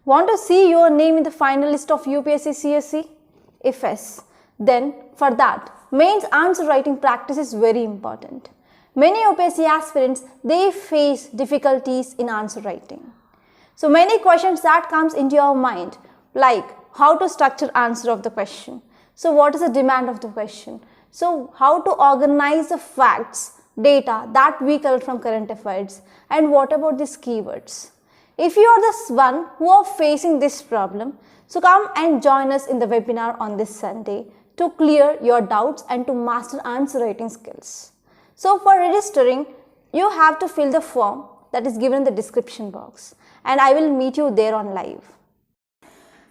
Want to see your name in the final list of UPSC CSC? If yes, then for that, mains answer writing practice is very important. Many UPSC aspirants, they face difficulties in answer writing. So many questions that comes into your mind, like how to structure answer of the question. So what is the demand of the question? So how to organize the facts, data that we collect from current affairs, and what about these keywords? If you are the one who are facing this problem, so come and join us in the webinar on this Sunday to clear your doubts and to master answer writing skills. So for registering, you have to fill the form that is given in the description box, and I will meet you there on live.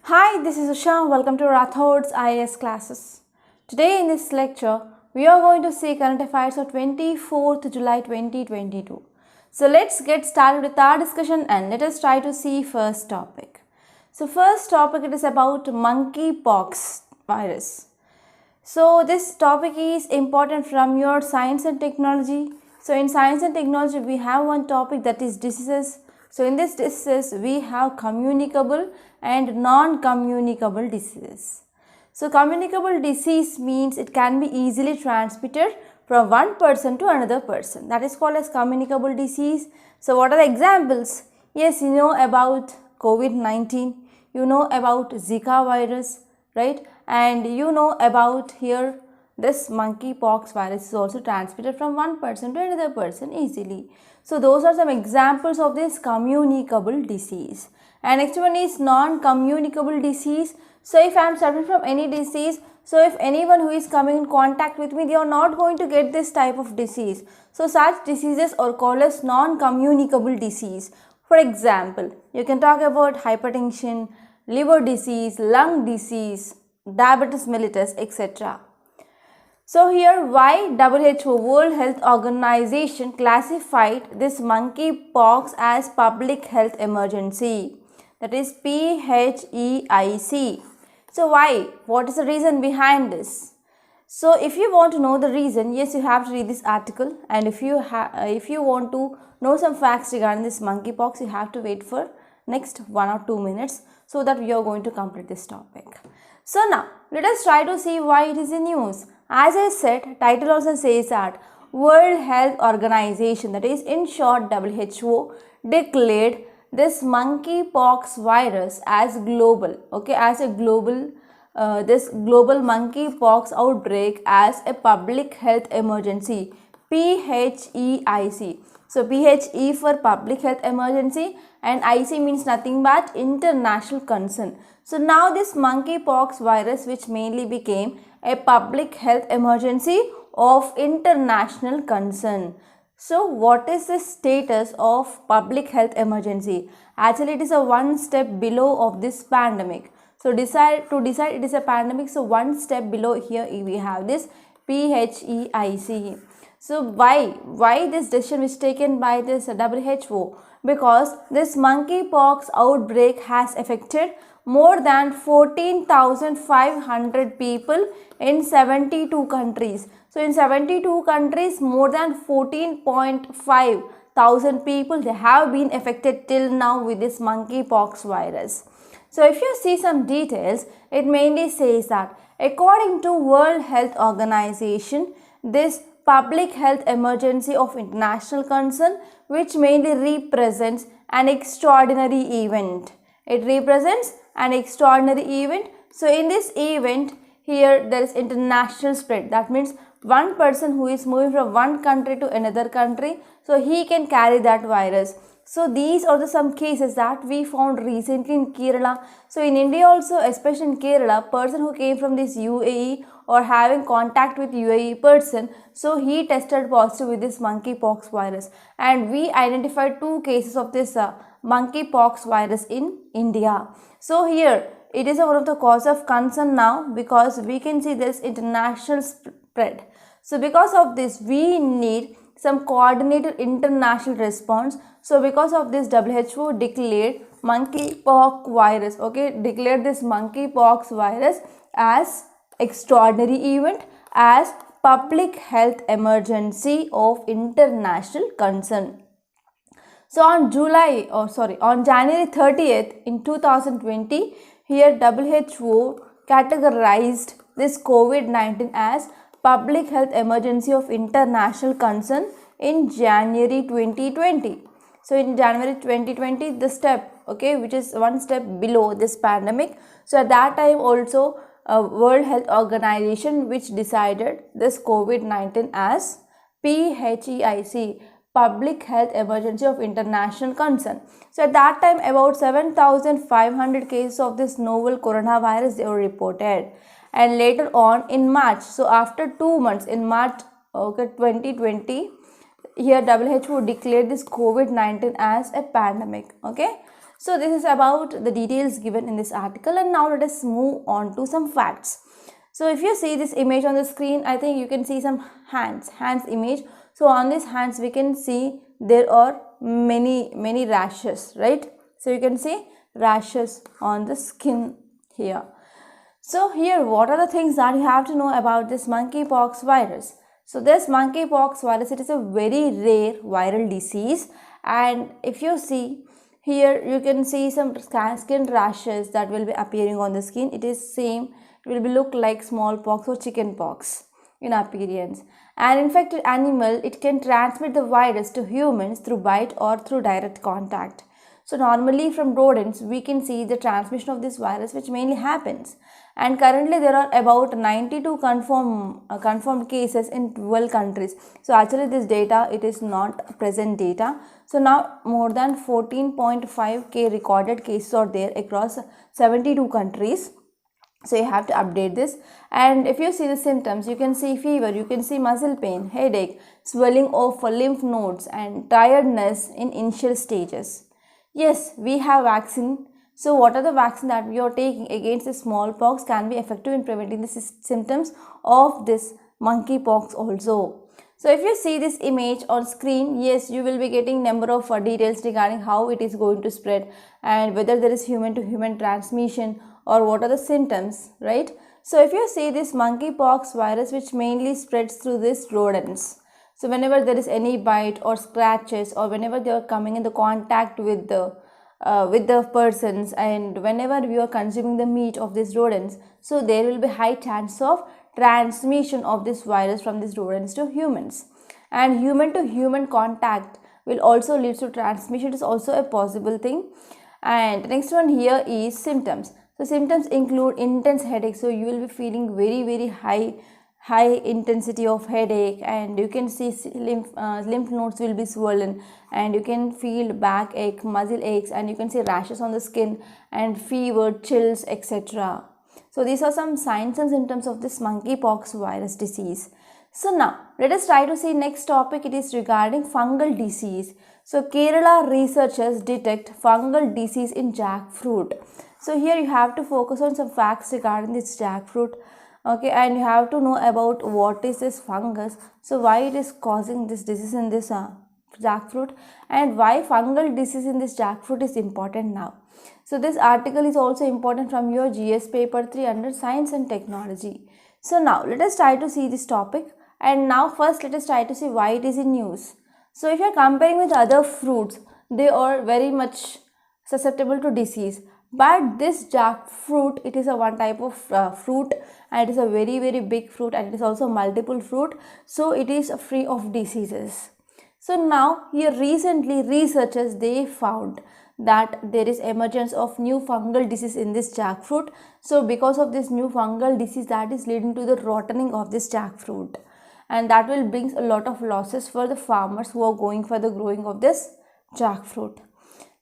Hi, this is Usha. Welcome to Rathod's IAS classes. Today in this lecture, we are going to see current affairs of 24th July 2022. So let's get started with our discussion and let us try to see first topic. So first topic, it is about monkeypox virus. So this topic is important from your science and technology. So in science and technology, we have one topic that is diseases. So in this diseases, we have communicable and non-communicable diseases. So communicable disease means it can be easily transmitted from one person to another person. That is called as communicable disease. So what are the examples? Yes, you know about COVID-19, you know about Zika virus, right? And you know about here this monkeypox virus is also transmitted from one person to another person easily. So those are some examples of this communicable disease. And next one is non-communicable disease. So if I am suffering from any disease, so if anyone who is coming in contact with me, they are not going to get this type of disease. So such diseases are called as non-communicable disease. For example, you can talk about hypertension, liver disease, lung disease, diabetes mellitus, etc. So here why WHO, World Health Organization, classified this monkeypox as public health emergency, that is PHEIC. So why? What is the reason behind this? So if you want to know the reason, yes, you have to read this article, and if you want to know some facts regarding this monkeypox, you have to wait for next 1 or 2 minutes so that we are going to complete this topic. So now let us try to see why it is in news. As I said, title also says that World Health Organization, that is in short WHO, declared this monkeypox virus as global, okay, as a global, this global monkeypox outbreak as a public health emergency, PHEIC. So PHE for public health emergency and IC means nothing but international concern. So now this monkeypox virus, which mainly became a public health emergency of international concern. So what is the status of public health emergency? Actually, it is a one step below of this pandemic. So to decide it is a pandemic, so one step below here we have this PHEIC. So why this decision is taken by this WHO? Because this monkeypox outbreak has affected more than 14,500 people in 72 countries. So in 72 countries, more than 14.5 thousand people, they have been affected till now with this monkeypox virus. So if you see some details, it mainly says that according to World Health Organization, this public health emergency of international concern, which mainly represents an extraordinary event. It represents an extraordinary event. So in this event, here there is international spread. That means one person who is moving from one country to another country, so he can carry that virus. So these are some cases that we found recently in Kerala. So in India also, especially in Kerala, person who came from this UAE or having contact with UAE person, so he tested positive with this monkeypox virus, and we identified 2 cases of this monkeypox virus in India. So here it is one of the cause of concern now, because we can see this international spread. So because of this, we need some coordinated international response. So because of this, WHO declared monkeypox virus, okay, declared this monkeypox virus as extraordinary event, as public health emergency of international concern. So on on January 30th in 2020, here WHO categorized this COVID-19 as public health emergency of international concern in January 2020. So in January 2020, the step, okay, which is one step below this pandemic. So at that time also, World Health Organization which decided this COVID-19 as PHEIC, public health emergency of international concern. So at that time, about 7,500 cases of this novel coronavirus they were reported. And later on in March, so after 2 months in March 2020, here WHO declared this COVID-19 as a pandemic. Okay, so this is about the details given in this article, and now let us move on to some facts. So if you see this image on the screen, I think you can see some hands image. So on these hands we can see there are many rashes, right? So you can see rashes on the skin here. So here, what are the things that you have to know about this monkeypox virus? So this monkeypox virus, it is a very rare viral disease, and if you see here, you can see some skin rashes that will be appearing on the skin. It is same, it will be look like smallpox or chickenpox in appearance. An infected animal, it can transmit the virus to humans through bite or through direct contact. So normally from rodents we can see the transmission of this virus, which mainly happens, and currently there are about 92 confirmed cases in 12 countries. So actually this data, it is not present data. So now more than 14.5k recorded cases are there across 72 countries. So you have to update this. And if you see the symptoms, you can see fever, you can see muscle pain, headache, swelling of lymph nodes, and tiredness in initial stages. Yes, we have vaccine. So what are the vaccines that we are taking against the smallpox can be effective in preventing the symptoms of this monkeypox also. So if you see this image on screen, yes, you will be getting number of details regarding how it is going to spread and whether there is human to human transmission or what are the symptoms, right? So if you see this monkeypox virus, which mainly spreads through these rodents. So whenever there is any bite or scratches, or whenever they are coming in the contact with the persons, and whenever we are consuming the meat of these rodents, so there will be high chance of transmission of this virus from these rodents to humans. And human to human contact will also lead to transmission. It is also a possible thing. And next one here is symptoms. So symptoms include intense headache. So you will be feeling very high intensity of headache, and you can see lymph nodes will be swollen, and you can feel backache, muscle aches, and you can see rashes on the skin and fever, chills, etc. So these are some signs and symptoms of this monkeypox virus disease. So now let us try to see next topic. It is regarding fungal disease. So Kerala researchers detect fungal disease in jackfruit. So here you have to focus on some facts regarding this jackfruit. Okay, and you have to know about what is this fungus, so why it is causing this disease in this jackfruit, and why fungal disease in this jackfruit is important now. So this article is also important from your GS paper 3 under science and technology. So now let us try to see this topic, and now first let us try to see why it is in news. So if you are comparing with other fruits, they are very much susceptible to disease. But this jackfruit, it is a one type of fruit, and it is a very big fruit, and it is also multiple fruit, so it is free of diseases. So now here recently researchers, they found that there is emergence of new fungal disease in this jackfruit. So because of this new fungal disease, that is leading to the rotting of this jackfruit, and that will bring a lot of losses for the farmers who are going for the growing of this jackfruit.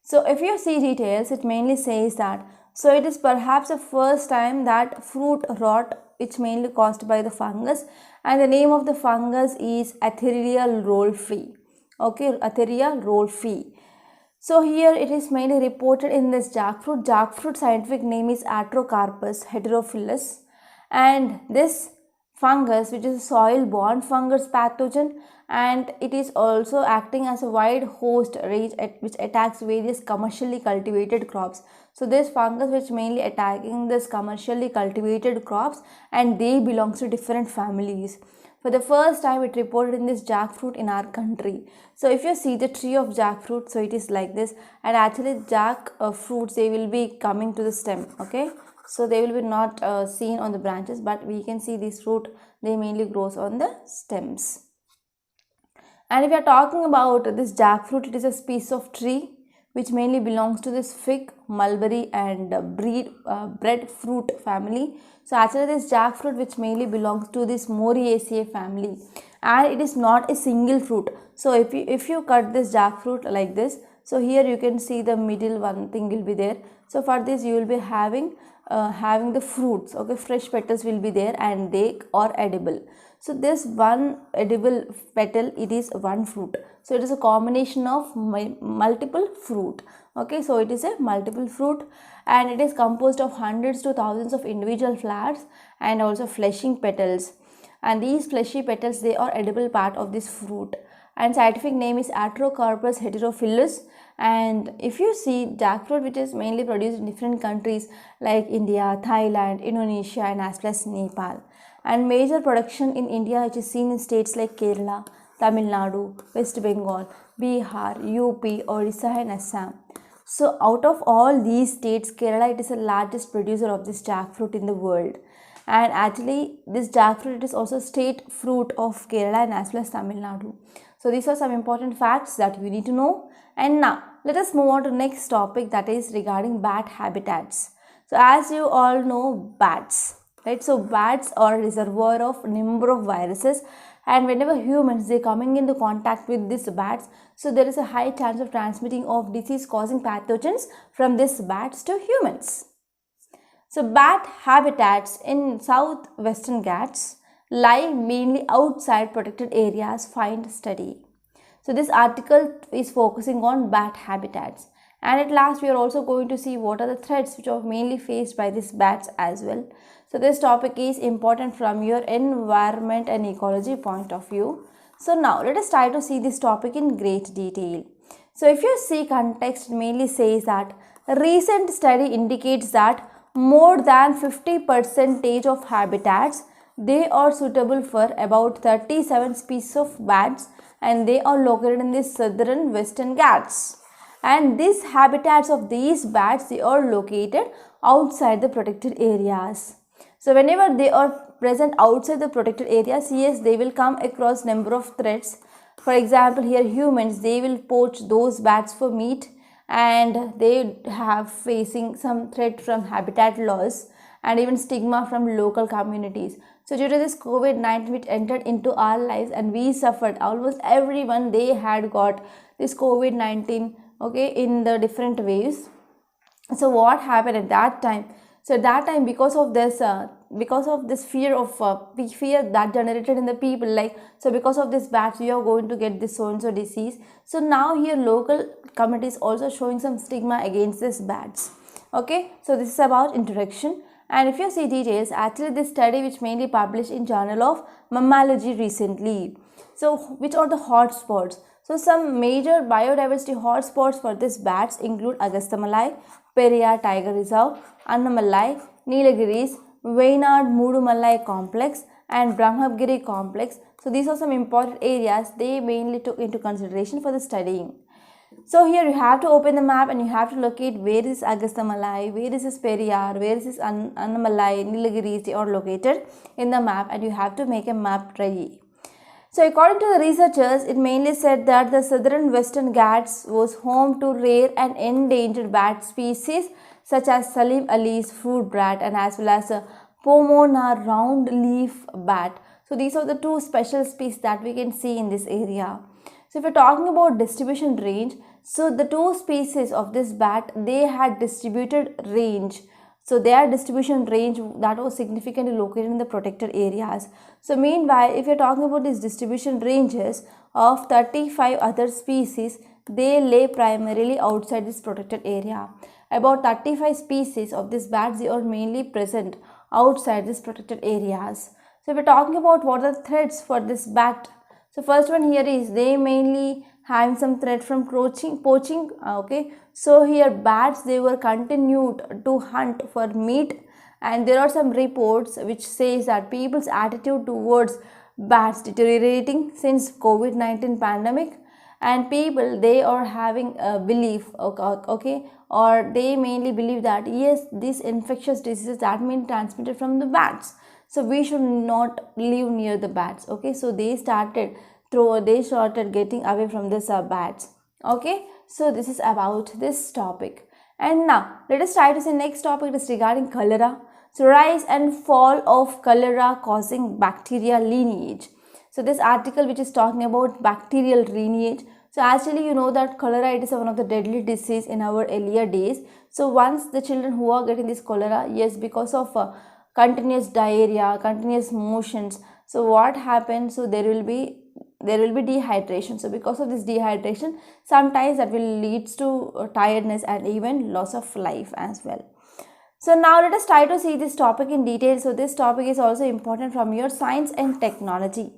So if you see details, it mainly says that, so it is perhaps the first time that fruit rot, which mainly caused by the fungus, and the name of the fungus is Editorial rolfi. Okay, Editorial rolfi. So here it is mainly reported in this jackfruit. Jackfruit scientific name is Atrocarpus heterophilus, and this fungus, which is a soil-borne fungus pathogen, and it is also acting as a wide host range which attacks various commercially cultivated crops. So this fungus which mainly attacking this commercially cultivated crops, and they belongs to different families. For the first time it reported in this jackfruit in our country. So if you see the tree of jackfruit, so it is like this, and actually fruits, they will be coming to the stem, okay. So they will be not seen on the branches, but we can see this fruit, they mainly grows on the stems. And if we are talking about this jackfruit, it is a species of tree which mainly belongs to this fig, mulberry and breadfruit family. So actually this jackfruit which mainly belongs to this Moriaceae family, and it is not a single fruit. So if you cut this jackfruit like this, so here you can see the middle one thing will be there. So for this you will be having the fruits, okay, fresh petals will be there and they are edible. So this one edible petal, it is one fruit. So it is a combination of multiple fruit, okay. So it is a multiple fruit, and it is composed of hundreds to thousands of individual flowers and also fleshing petals, and these fleshy petals, they are edible part of this fruit, and scientific name is Atrocarpus heterophyllus. And if you see jackfruit, which is mainly produced in different countries like India, Thailand, Indonesia and as well as Nepal, and major production in India which is seen in states like Kerala, Tamil Nadu, West Bengal, Bihar, UP, Odisha and Assam. So out of all these states, Kerala, it is the largest producer of this jackfruit in the world. And actually this jackfruit, it is also state fruit of Kerala and as well as Tamil Nadu. So these are some important facts that you need to know. And now let us move on to next topic, that is regarding bat habitats. So as you all know, bats, right? So bats are a reservoir of number of viruses, and whenever humans, they coming into contact with these bats, so there is a high chance of transmitting of disease causing pathogens from these bats to humans. So bat habitats in southwestern Ghats lie mainly outside protected areas, find study. So this article is focusing on bat habitats, and at last we are also going to see what are the threats which are mainly faced by these bats as well. So this topic is important from your environment and ecology point of view. So now let us try to see this topic in great detail. So if you see context, it mainly says that a recent study indicates that more than 50% of habitats, they are suitable for about 37 species of bats, and they are located in the southern western Ghats. And these habitats of these bats, they are located outside the protected areas. So whenever they are present outside the protected areas, yes, they will come across number of threats. For example, here humans, they will poach those bats for meat, and they have facing some threat from habitat loss and even stigma from local communities. So due to this COVID-19 which entered into our lives and we suffered, almost everyone, they had got this COVID-19, okay, in the different waves. So what happened at that time? So at that time, because of this fear that generated in the people, like, so because of this bats, we are going to get this so and so disease. So now here local communities also showing some stigma against this bats. Okay, so this is about introduction. And if you see details, actually this study which mainly published in Journal of Mammalogy recently. So which are the hotspots? So some major biodiversity hotspots for these bats include Agastamalai, Periyar Tiger Reserve, Annamalai, Neelagiris, Wayanad Mudumalai Complex and Brahmagiri Complex. So these are some important areas they mainly took into consideration for the studying. So here you have to open the map and you have to locate where is Agastamalai, where is this Periyar, where is this Annamalai, Neelagiris, they are located in the map, and you have to make a map ready. So according to the researchers, it mainly said that the southern western Ghats was home to rare and endangered bat species such as Salim Ali's fruit bat and as well as a Pomona round leaf bat. So these are the two special species that we can see in this area. So if we're talking about distribution range, so the two species of this bat, they had distributed range. So their distribution range that was significantly located in the protected areas. So meanwhile, if you're talking about these distribution ranges of 35 other species, they lay primarily outside this protected area. About 35 species of these bats, they are mainly present outside these protected areas. So if we're talking about what are the threats for this bat, so first one here is they mainly having some threat from poaching. Okay, so here bats, they were continued to hunt for meat, and there are some reports which says that people's attitude towards bats deteriorating since COVID-19 pandemic, and people, they are having a belief, okay, or they mainly believe that yes, these infectious diseases that mean transmitted from the bats, so we should not live near the bats, okay. So they started getting away from this bats, okay. So this is about this topic. And now let us try to see next topic is regarding cholera. So rise and fall of cholera causing bacteria lineage. So this article which is talking about bacterial lineage. So actually you know that cholera, it is one of the deadly disease in our earlier days. So once the children who are getting this cholera, yes, because of continuous diarrhea, continuous motions, so what happens, so there will be dehydration. So because of this dehydration, sometimes that will leads to tiredness and even loss of life as well. So now let us try to see this topic in detail. So this topic is also important from your science and technology.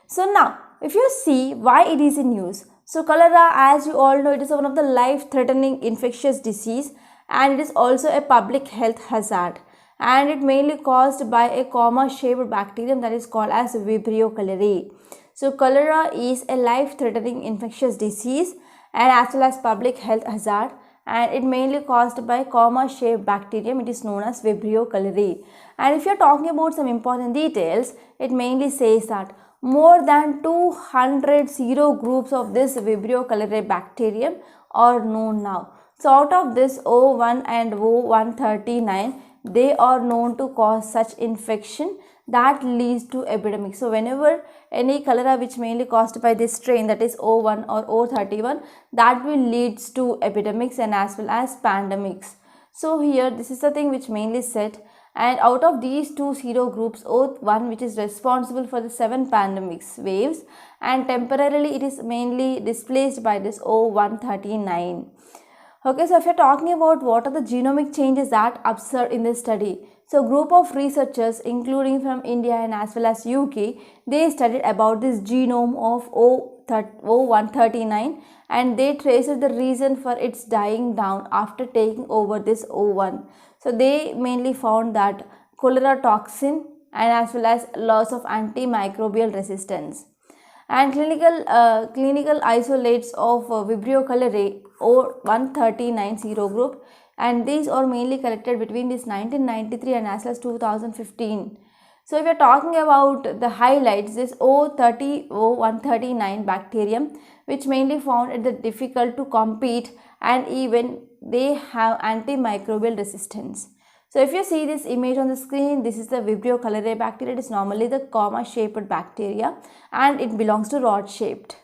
So now if you see why it is in use. So cholera, as you all know, it is one of the life-threatening infectious disease, and it is also a public health hazard, and it mainly caused by a comma-shaped bacterium that is called as Vibrio cholerae. So cholera is a life-threatening infectious disease and as well as public health hazard, and it mainly caused by comma-shaped bacterium. It is known as Vibrio cholerae. And if you are talking about some important details, it mainly says that more than 200 serogroups of this Vibrio cholerae bacterium are known now. So out of this O1 and O139, they are known to cause such infection that leads to epidemic. So whenever any cholera which mainly caused by this strain, that is O1 or O31, that will leads to epidemics and as well as pandemics. So here this is the thing which mainly said, and out of these two serogroups, O1 which is responsible for the 7 pandemics waves, and temporarily it is mainly displaced by this O139. Okay, so if you're talking about what are the genomic changes that observed in this study, so group of researchers including from India and as well as UK, they studied about this genome of O139, and they traced the reason for its dying down after taking over this O1. So they mainly found that cholera toxin and as well as loss of antimicrobial resistance. And clinical isolates of Vibrio cholerae or 139 serogroup, and these are mainly collected between this 1993 and as well as 2015. So if you are talking about the highlights, this O139 bacterium, which mainly found it difficult to compete, and even they have antimicrobial resistance. So if you see this image on the screen, this is the Vibrio cholerae bacteria. It is normally the comma-shaped bacteria and it belongs to rod-shaped.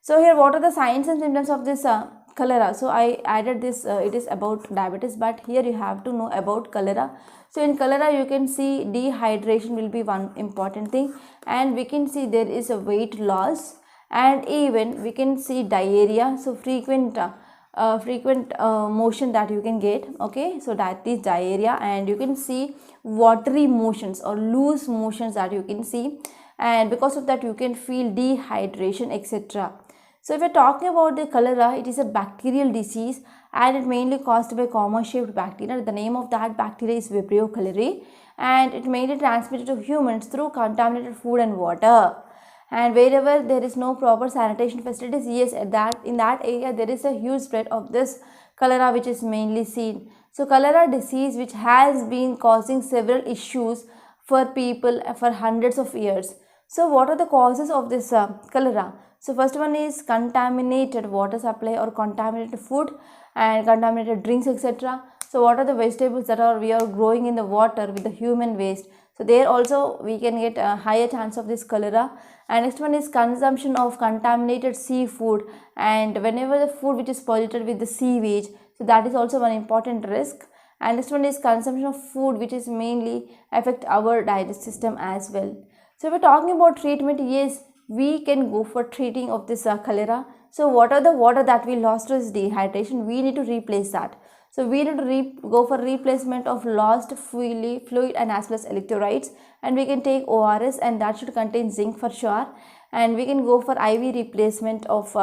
So here what are the signs and symptoms of this cholera? So I added this, it is about diabetes, but here you have to know about cholera. So in cholera you can see dehydration will be one important thing, and we can see there is a weight loss, and even we can see diarrhea, so frequent motion that you can get, okay. So that is diarrhea, and you can see watery motions or loose motions that you can see, and because of that you can feel dehydration, etc. So if we are talking about the cholera, it is a bacterial disease and it mainly caused by comma-shaped bacteria. The name of that bacteria is Vibrio cholerae, and it mainly transmitted to humans through contaminated food and water. And wherever there is no proper sanitation facilities, yes, in that area there is a huge spread of this cholera which is mainly seen. So cholera disease which has been causing several issues for people for hundreds of years. So what are the causes of this cholera? So first one is contaminated water supply or contaminated food and contaminated drinks, etc. So what are the vegetables that we are growing in the water with the human waste? So there also we can get a higher chance of this cholera. And next one is consumption of contaminated seafood, and whenever the food which is polluted with the sewage, so that is also one important risk. And next one is consumption of food which is mainly affect our digestive system as well. So if we're talking about treatment, yes, we can go for treating of this cholera. So what are the water that we lost to this dehydration? We need to replace that. So we need to go for replacement of lost fluid and as well as electrolytes, and we can take ORS, and that should contain zinc for sure. And we can go for IV replacement of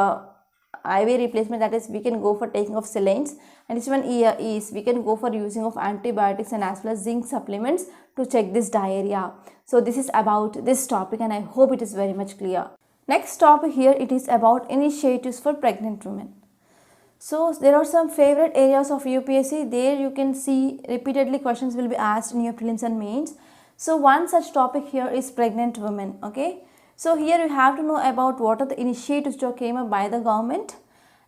IV replacement, that is we can go for taking of saline, and this one is we can go for using of antibiotics and as well as zinc supplements to check this diarrhea. So this is about this topic, and I hope it is very much clear. Next topic here, it is about initiatives for pregnant women. So there are some favorite areas of UPSC. There you can see repeatedly questions will be asked in your prelims and mains. So one such topic here is pregnant women. Okay. So here you have to know about what are the initiatives that came up by the government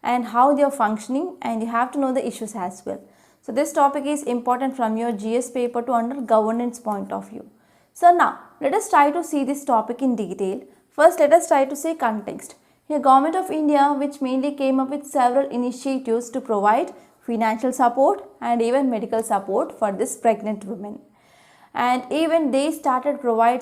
and how they are functioning, and you have to know the issues as well. So this topic is important from your GS paper to under governance point of view. So now let us try to see this topic in detail. First let us try to see context. Here Government of India, which mainly came up with several initiatives to provide financial support and even medical support for this pregnant women. And even they started providing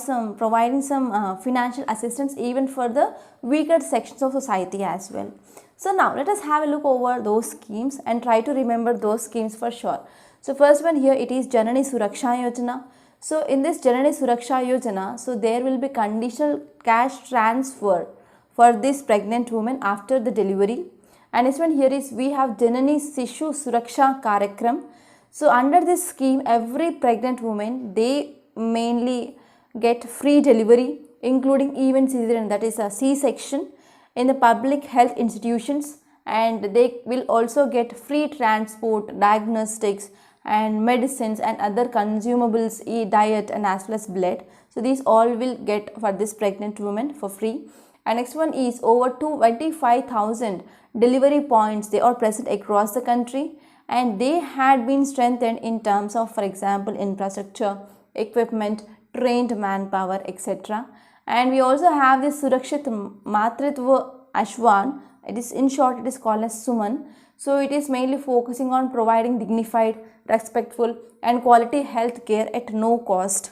some financial assistance even for the weaker sections of society as well. So now let us have a look over those schemes and try to remember those schemes for sure. So first one here, it is Janani Suraksha Yojana. So in this Janani Suraksha Yojana, so there will be conditional cash transfer for this pregnant woman after the delivery. And this one here is we have Janani Sishu Suraksha Karyakram. So under this scheme, every pregnant woman, they mainly get free delivery, including even cesarean, that is a C-section, in the public health institutions, and they will also get free transport, diagnostics and medicines and other consumables, diet and as well as blood. So these all will get for this pregnant woman for free. And next one is over 25,000 delivery points, they are present across the country, and they had been strengthened in terms of, for example, infrastructure, equipment, trained manpower, etc. And we also have this Surakshit Matritva Ashwan. It is, in short, it is called as Suman. So it is mainly focusing on providing dignified, respectful and quality health care at no cost.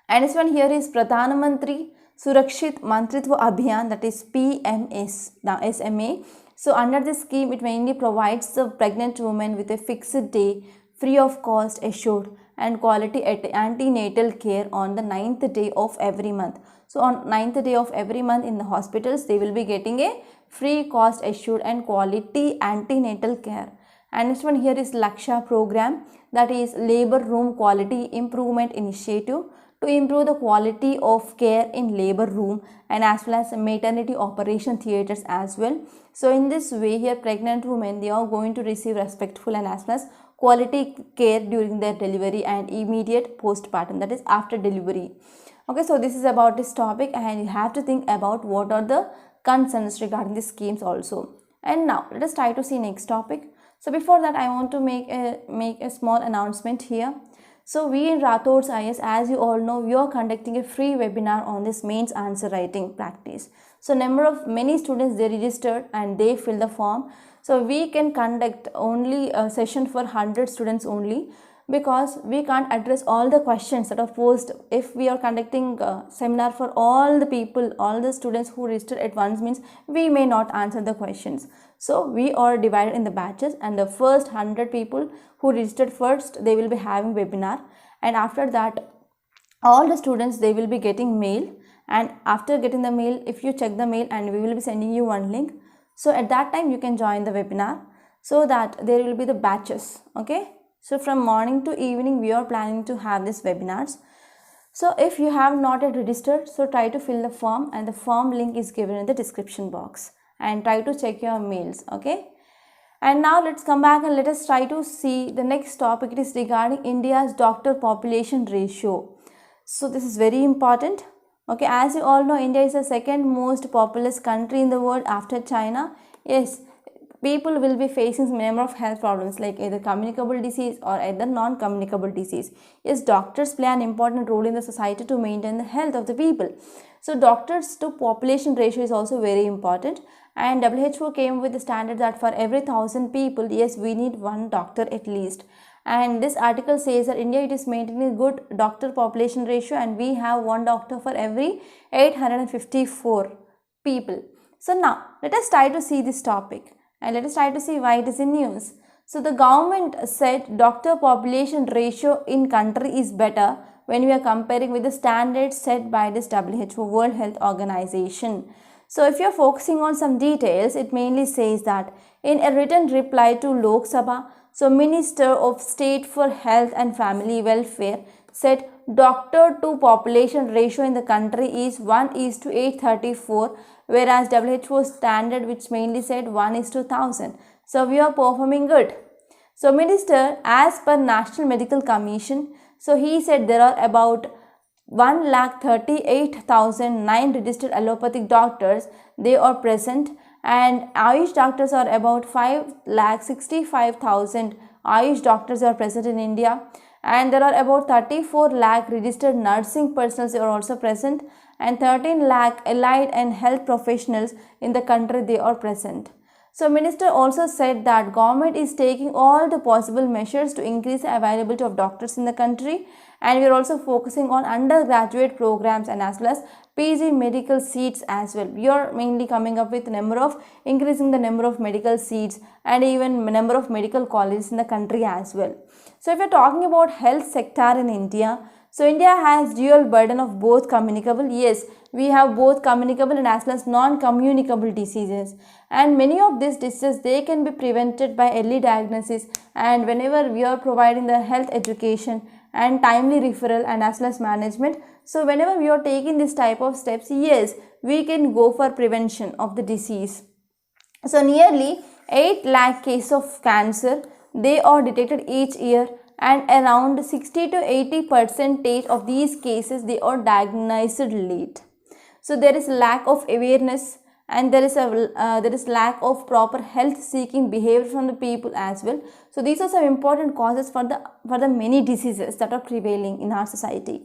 And this one here is Pradhan Mantri Surakshit Mantritva Abhiyan, that is PMS, now SMA. So under this scheme, it mainly provides the pregnant woman with a fixed day, free of cost, assured and quality antenatal care on the 9th day of every month. So on 9th day of every month in the hospitals, they will be getting a free, cost assured and quality antenatal care. And next one here is Laksha program, that is labor room quality improvement initiative to improve the quality of care in labor room and as well as maternity operation theatres as well. So in this way here, pregnant women, they are going to receive respectful and as well as quality care during their delivery and immediate postpartum, that is after delivery. Okay, so this is about this topic, and you have to think about what are the concerns regarding the schemes also. And now let us try to see next topic. So before that, I want to make a small announcement here. So we in Rathod's IS, as you all know, we are conducting a free webinar on this mains answer writing practice. So many students, they registered and they fill the form. So we can conduct only a session for 100 students only, because we can't address all the questions that are posed. If we are conducting a seminar for all the people, all the students who registered at once, means we may not answer the questions. So we are divided in the batches, and the first 100 people who registered first, they will be having webinar, and after that all the students, they will be getting mail, and after getting the mail, if you check the mail, and we will be sending you one link. So at that time you can join the webinar, so that there will be the batches. Okay, so from morning to evening we are planning to have these webinars. So if you have not yet registered, so try to fill the form, and the form link is given in the description box, and try to check your mails. Okay, and now let's come back and let us try to see the next topic. It is regarding India's doctor population ratio. So this is very important. Okay, as you all know, India is the second most populous country in the world after China. Yes, people will be facing a number of health problems like either communicable disease or either non-communicable disease. Yes, doctors play an important role in the society to maintain the health of the people. So doctors to population ratio is also very important, and WHO came with the standard that for every 1,000 people, yes, we need one doctor at least. And this article says that India, it is maintaining a good doctor population ratio, and we have one doctor for every 854 people. So now let us try to see this topic, and let us try to see why it is in news. So the government said doctor population ratio in country is better when we are comparing with the standards set by this WHO, World Health Organization. So if you are focusing on some details, it mainly says that in a written reply to Lok Sabha, so Minister of State for Health and Family Welfare said doctor to population ratio in the country is 1:834, whereas WHO standard which mainly said 1:1000. So we are performing good. So Minister, as per National Medical Commission, so he said there are about 1,38,009 registered allopathic doctors, they are present, and Ayush doctors are about 5,65,000 Ayush doctors are present in India, and there are about 34 lakh registered nursing personnel are also present, and 13 lakh allied and health professionals in the country they are present. So Minister also said that government is taking all the possible measures to increase the availability of doctors in the country, and we are also focusing on undergraduate programs and as well as PG medical seats as well. We are mainly coming up with increasing the number of medical seats and even number of medical colleges in the country as well. So if we are talking about health sector in India, so India has dual burden of both communicable, yes, we have both communicable and as well as non-communicable diseases, and many of these diseases they can be prevented by early diagnosis, and whenever we are providing the health education and timely referral and as well as management, so whenever we are taking this type of steps, yes, we can go for prevention of the disease. So nearly 8 lakh cases of cancer they are detected each year, and around 60 to 80% of these cases they are diagnosed late. So there is lack of awareness, and there is lack of proper health seeking behavior from the people as well. So these are some important causes for the many diseases that are prevailing in our society.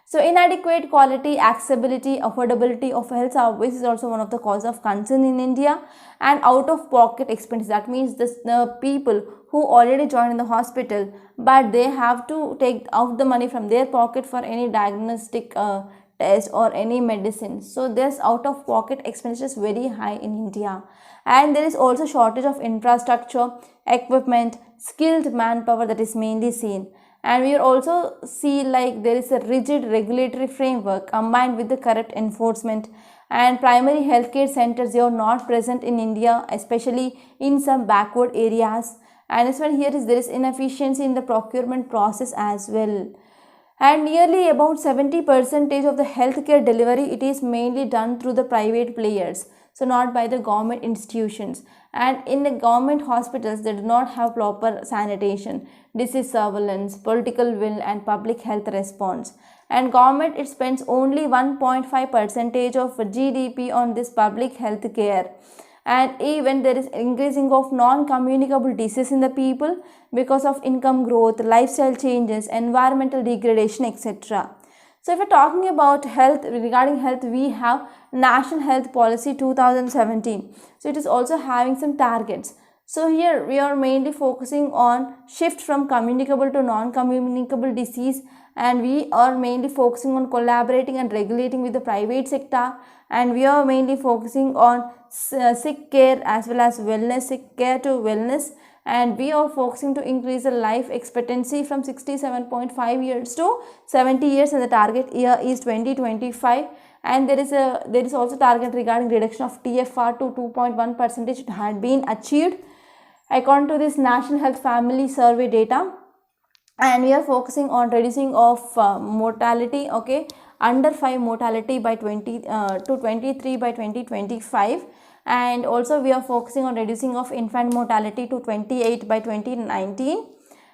So inadequate quality, accessibility, affordability of health services is also one of the causes of concern in India, and out of pocket expenses, that means the people who already joined in the hospital but they have to take out the money from their pocket for any diagnostic test or any medicine. So this out of pocket expenditure is very high in India, and there is also shortage of infrastructure, equipment, skilled manpower that is mainly seen. And we also see like there is a rigid regulatory framework combined with the corrupt enforcement, and primary healthcare centers they are not present in India, especially in some backward areas. And this one here is there is inefficiency in the procurement process as well. And nearly about 70% of the healthcare delivery it is mainly done through the private players, so not by the government institutions. And in the government hospitals they do not have proper sanitation, disease surveillance, political will and public health response. And government it spends only 1.5% of GDP on this public health care. And even there is increasing of non-communicable disease in the people because of income growth, lifestyle changes, environmental degradation, etc. So if we are talking about health, regarding health, we have National Health Policy 2017. So it is also having some targets. So here we are mainly focusing on shift from communicable to non-communicable disease, and we are mainly focusing on collaborating and regulating with the private sector, and we are mainly focusing on sick care as well as wellness, sick care to wellness, and we are focusing to increase the life expectancy from 67.5 years to 70 years, and the target year is 2025. And there is also target regarding reduction of TFR to 2.1%. It had been achieved according to this National Health Family Survey data. And we are focusing on reducing of mortality, okay, under 5 mortality by 23 by 2025, and also we are focusing on reducing of infant mortality to 28 by 2019.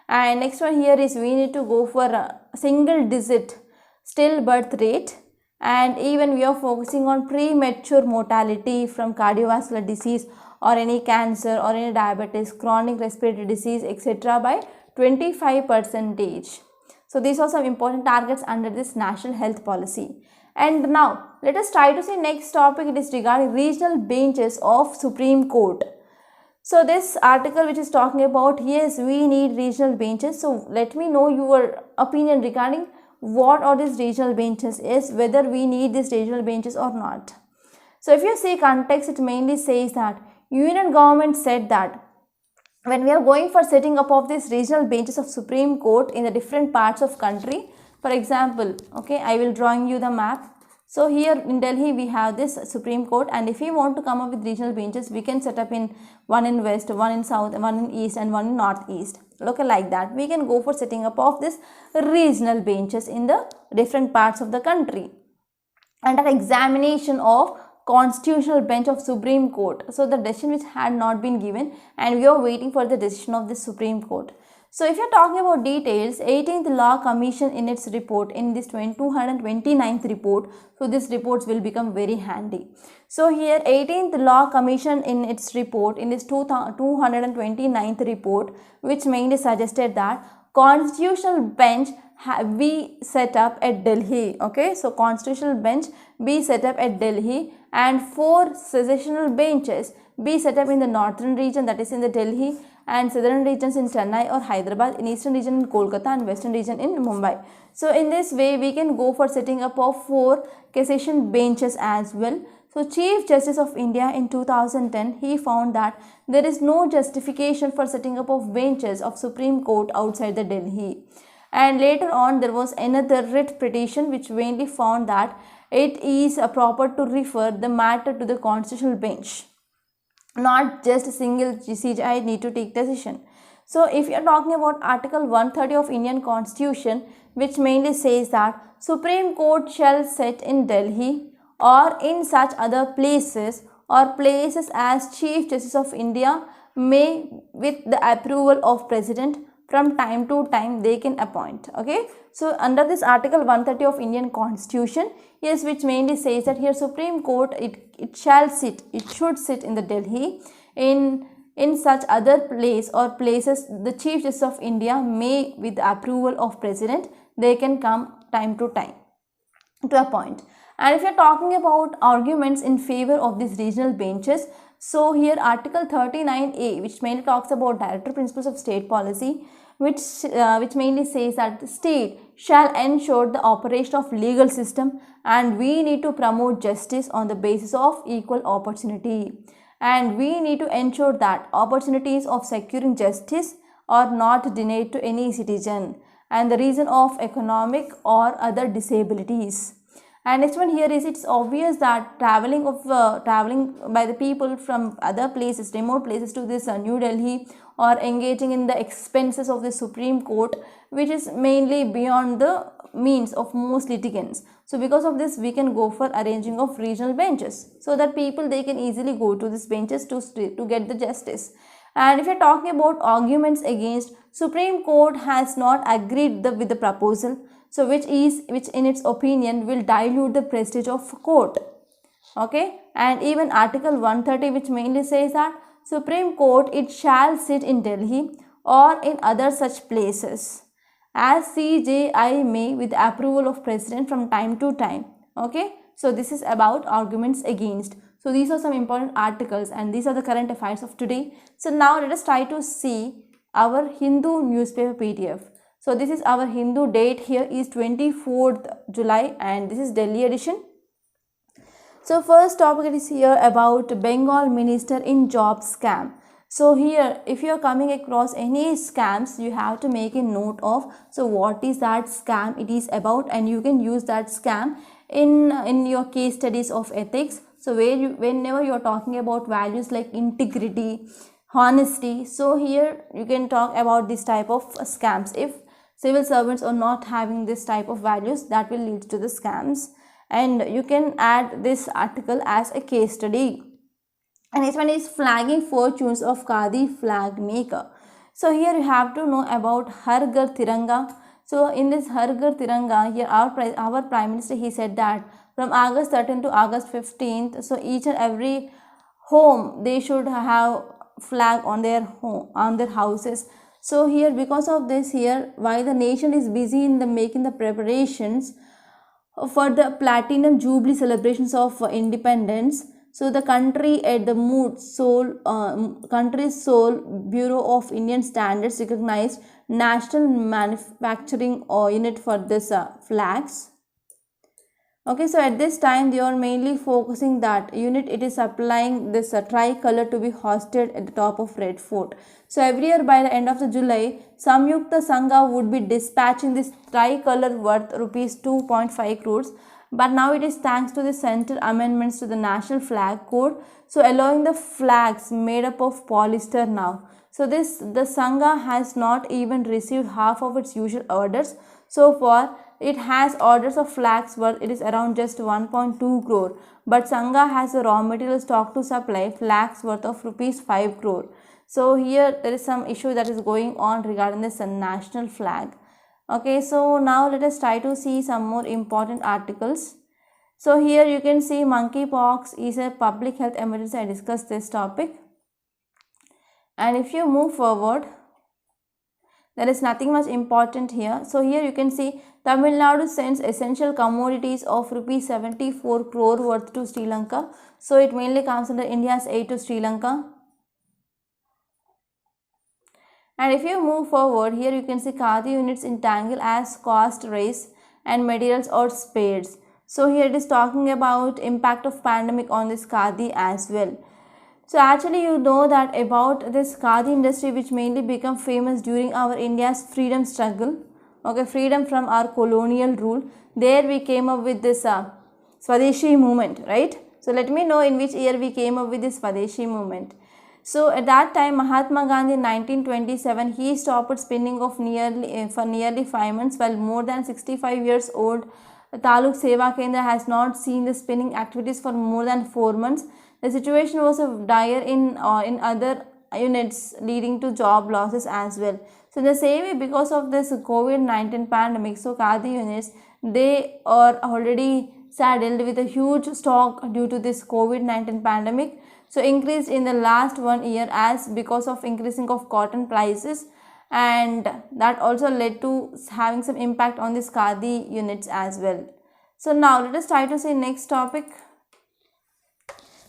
And next one here is we need to go for a single digit stillbirth rate, and even we are focusing on premature mortality from cardiovascular disease or any cancer or any diabetes, chronic respiratory disease, etc. by 25%. So these are some important targets under this National Health Policy. And now let us try to see next topic. It is regarding regional benches of Supreme Court. So this article which is talking about, yes, we need regional benches. So let me know your opinion regarding what are these regional benches, is whether we need these regional benches or not. So if you see context, it mainly says that Union government said that when we are going for setting up of these regional benches of Supreme Court in the different parts of country, for example, okay, I will drawing you the map. So here in Delhi we have this Supreme Court, and if we want to come up with regional benches, we can set up in one in west, one in south, one in east, and one in northeast. Okay, like that we can go for setting up of this regional benches in the different parts of the country. Under examination of constitutional bench of Supreme Court, so the decision which had not been given, and we are waiting for the decision of the Supreme Court. So if you are talking about details, 18th Law Commission in its report, in this 229th report, so these reports will become very handy. So here 18th Law Commission in its report, in this 229th report, which mainly suggested that constitutional bench be set up at Delhi. Okay, so constitutional bench be set up at Delhi, and 4 sessional benches be set up in the northern region, that is in the Delhi, and southern regions in Chennai or Hyderabad, in eastern region in Kolkata, and western region in Mumbai. So in this way we can go for setting up of 4 cassation benches as well. So Chief Justice of India in 2010, he found that there is no justification for setting up of benches of Supreme Court outside the Delhi. And later on there was another writ petition which mainly found that it is proper to refer the matter to the constitutional bench, not just a single CJI need to take decision. So if you are talking about Article 130 of Indian Constitution, which mainly says that Supreme Court shall sit in Delhi or in such other places or places as Chief Justice of India may, with the approval of President, from time to time they can appoint. Okay, so under this Article 130 of Indian Constitution, yes, which mainly says that here Supreme Court it should sit in the Delhi, in such other place or places the Chief Justice of India may, with the approval of President, they can come time to time to appoint. And if you are talking about arguments in favor of these regional benches, so here Article 39A, which mainly talks about director principles of state policy, which mainly says that the state shall ensure the operation of legal system, and we need to promote justice on the basis of equal opportunity, and we need to ensure that opportunities of securing justice are not denied to any citizen, and the reason of economic or other disabilities. And next one here is, it's obvious that traveling by the people from other places, remote places, to this New Delhi, or engaging in the expenses of the Supreme Court, which is mainly beyond the means of most litigants. So because of this we can go for arranging of regional benches, so that people they can easily go to these benches to get the justice. And if you are talking about arguments against, Supreme Court has not agreed with the proposal, so which in its opinion will dilute the prestige of court. Okay, and even Article 130, which mainly says that Supreme Court it shall sit in Delhi or in other such places as CJI may, with the approval of President, from time to time. Okay, so this is about arguments against. So these are some important articles, and these are the current affairs of today. So now let us try to see our Hindu newspaper PDF. So this is our Hindu date, here is 24th July, and this is Delhi edition. So first topic is here about Bengal minister in job scam. So here if you are coming across any scams, you have to make a note of, so what is that scam it is about, and you can use that scam in your case studies of ethics. So whenever you are talking about values like integrity, honesty, so here you can talk about this type of scams. If civil servants are not having this type of values, that will lead to the scams, and you can add this article as a case study. And this one is flagging fortunes of Khadi flag maker. So here you have to know about Har Ghar Tiranga. So in this Har Ghar Tiranga, here our Prime Minister, he said that from August 13th to August 15th, so each and every home they should have flag on their home, on their houses. So here because of this, here while the nation is busy in making the preparations for the Platinum Jubilee celebrations of independence, so the country at the country's sole Bureau of Indian Standards recognized National Manufacturing Unit for this flags. Okay, so at this time they are mainly focusing that unit, it is supplying this tricolor to be hosted at the top of Red Fort. So every year by the end of the July, Samyukta Sangha would be dispatching this tricolor worth rupees 2.5 crores but now it is thanks to the center amendments to the national flag code, so allowing the flags made up of polyester now. So the Sangha has not even received half of its usual orders. So far, it has orders of flags worth it is around just 1.2 crore, but Sangha has a raw material stock to supply flags worth of rupees 5 crore. So here there is some issue that is going on regarding this national flag. Okay, so now let us try to see some more important articles. So here you can see monkeypox is a public health emergency. I discussed this topic. And if you move forward, there is nothing much important here. So here you can see Tamil Nadu sends essential commodities of rupees 74 crore worth to Sri Lanka. So it mainly comes under India's aid to Sri Lanka. And if you move forward, here you can see Khadi units entangle as cost rise and materials are spared. So here it is talking about impact of pandemic on this Khadi as well. So actually you know that about this Khadi industry which mainly become famous during our India's freedom struggle. Okay, freedom from our colonial rule. There we came up with this Swadeshi movement, right? So let me know in which year we came up with this Swadeshi movement. So at that time Mahatma Gandhi in 1927 he stopped spinning of for nearly 5 months, while more than 65 years old Taluk Seva Kendra has not seen the spinning activities for more than 4 months. The situation was dire in other units, leading to job losses as well. So in the same way, because of this COVID-19 pandemic, so Khadi units, they are already saddled with a huge stock due to this COVID-19 pandemic. So increased in the last 1 year as because of increasing of cotton prices, and that also led to having some impact on this Khadi units as well. So now let us try to see next topic.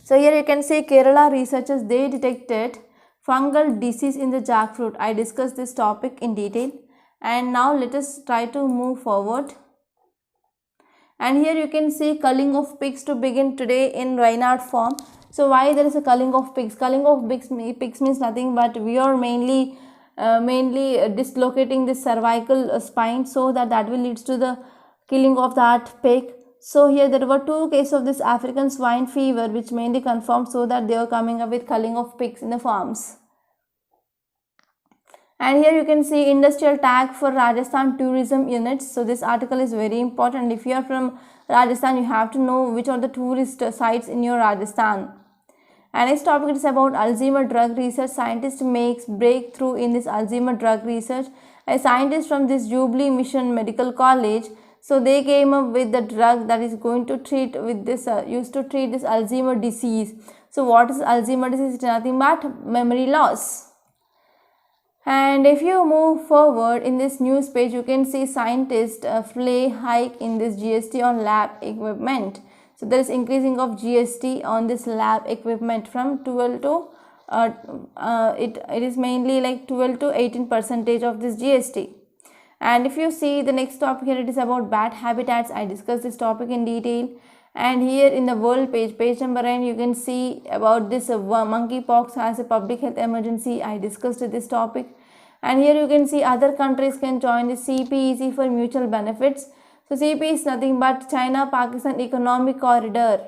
So here you can see Kerala researchers, they detected fungal disease in the jackfruit. I discussed this topic in detail, and now let us try to move forward. And here you can see culling of pigs to begin today in Rathod form. So why there is a culling of pigs? Culling of pigs means nothing but we are mainly dislocating the cervical spine, so that will leads to the killing of that pig. So here there were 2 cases of this African swine fever which mainly confirmed, so that they are coming up with culling of pigs in the farms. And here you can see industrial tag for Rajasthan tourism units. So this article is very important. If you are from Rajasthan, you have to know which are the tourist sites in your Rajasthan. And next topic is about Alzheimer drug research. Scientist makes breakthrough in this Alzheimer drug research. A scientist from this Jubilee Mission Medical College, so they came up with the drug that is going to treat with this used to treat this Alzheimer disease. So what is Alzheimer disease? It is nothing but memory loss. And if you move forward in this news page, you can see scientists play hike in this GST on lab equipment. So there is increasing of GST on this lab equipment from 12 to it is mainly like 12 to 18% of this GST. And if you see the next topic here, it is about bat habitats. I discussed this topic in detail. And here in the world page, page number 9, you can see about this monkeypox as a public health emergency. I discussed this topic. And here you can see other countries can join the CPEC for mutual benefits. So CP is nothing but China-Pakistan Economic Corridor.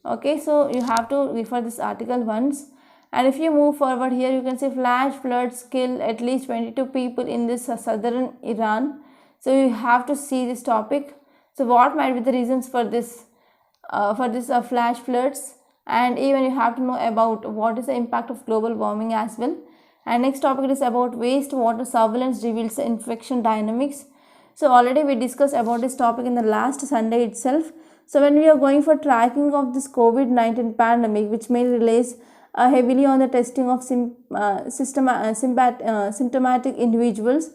Okay, so you have to refer this article once. And if you move forward here, you can see flash floods kill at least 22 people in this southern Iran. So you have to see this topic. So what might be the reasons for this flash floods, and even you have to know about what is the impact of global warming as well. And next topic is about wastewater surveillance reveals the infection dynamics. So already we discussed about this topic in the last Sunday itself. So when we are going for tracking of this COVID-19 pandemic, which may relies heavily on the testing of symptomatic individuals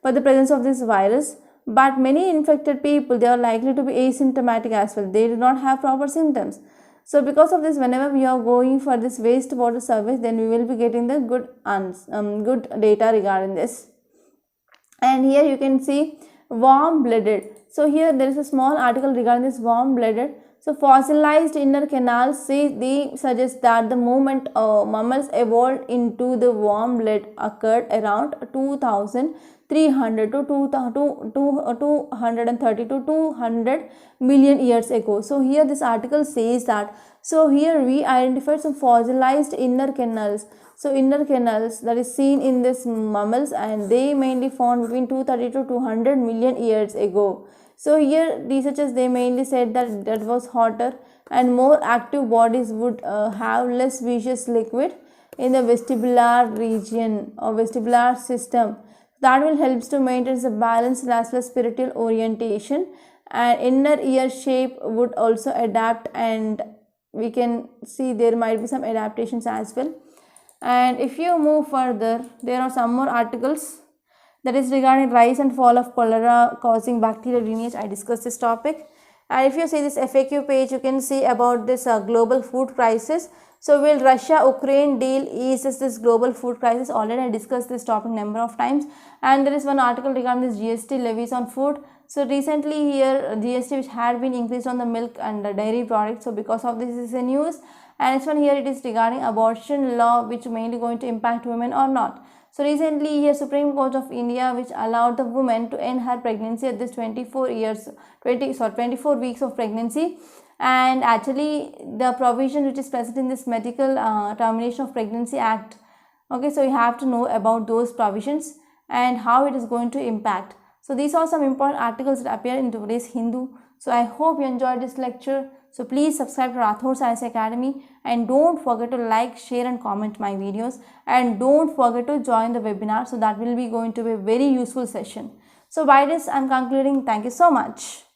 for the presence of this virus, but many infected people, they are likely to be asymptomatic as well. They do not have proper symptoms. So because of this, whenever we are going for this wastewater surveys, then we will be getting the good data regarding this. And here you can see warm-blooded. So here there is a small article regarding this warm-blooded. So fossilized inner canals, they suggest that the moment mammals evolved into the warm blood occurred around 2300 to 230 to 200 million years ago. So here this article says that, so here we identified some fossilized inner canals. So inner canals that is seen in this mammals, and they mainly found between 230 to 200 million years ago. So here researchers, they mainly said that that was hotter and more active bodies would have less viscous liquid in the vestibular region or vestibular system. That will help to maintain the balance as well as spiritual orientation, and inner ear shape would also adapt, and we can see there might be some adaptations as well. And if you move further, there are some more articles that is regarding rise and fall of cholera causing bacterial lineage. I discussed this topic. And if you see this FAQ page, you can see about this global food crisis. So will Russia-Ukraine deal eases this global food crisis? Already I discussed this topic number of times. And there is one article regarding this GST levies on food. So recently here GST which had been increased on the milk and the dairy products. So because of this is a news. And next one here, it is regarding abortion law which mainly going to impact women or not. So recently here Supreme Court of India which allowed the woman to end her pregnancy at this 24 weeks of pregnancy. And actually the provision which is present in this medical termination of pregnancy act. Okay, so you have to know about those provisions and how it is going to impact. So these are some important articles that appear in today's Hindu. So I hope you enjoyed this lecture. So please subscribe to Rathod Science Academy, and don't forget to like, share and comment my videos, and don't forget to join the webinar. So that will be going to be a very useful session. So by this I am concluding. Thank you so much.